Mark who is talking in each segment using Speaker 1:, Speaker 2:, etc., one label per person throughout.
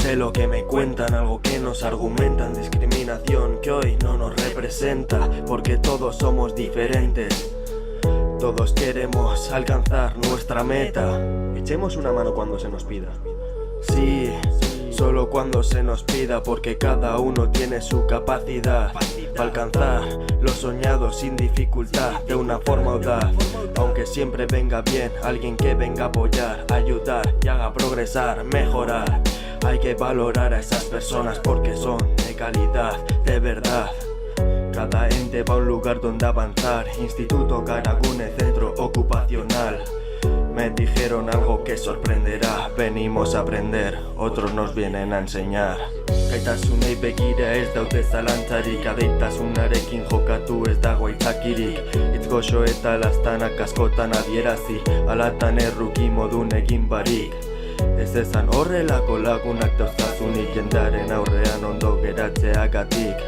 Speaker 1: Sé lo que me cuentan, algo que nos argumentan, discriminación que hoy no nos representa, porque todos somos diferentes, todos queremos alcanzar nuestra meta. Echemos una mano cuando se nos pida. Sí, solo cuando se nos pida, porque cada uno tiene su capacidad para alcanzar lo soñado sin dificultad, de una forma audaz. Aunque siempre venga bien alguien que venga a apoyar, ayudar y haga progresar, mejorar. Hay que valorar a esas personas porque son de calidad, de verdad. Cada ente va a un lugar donde avanzar. Instituto Garagune, centro ocupacional. Me dijeron algo que sorprenderá. Venimos a aprender, otros nos vienen a enseñar. Gaitasunei begira ez daude zalantzarik, adeitasunarekin jokatu ez dago aitzakirik. Hitz goxo eta lastanak askotan adierazi, alatan erruki modun egin barik. Ez ezan horrelako lagunak dauzkazunik, jendearen aurrean ondo geratzeagatik.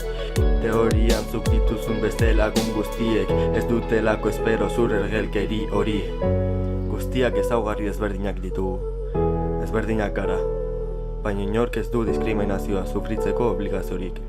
Speaker 1: Teorian zuk dituzun beste lagun guztiek ez dutelako espero zure ergelkeri hori. Guztiak ezaugarri ezberdinak ditugu, ezberdinak gara, baina inork ez du diskriminazioa sufritzeko obligaziorik.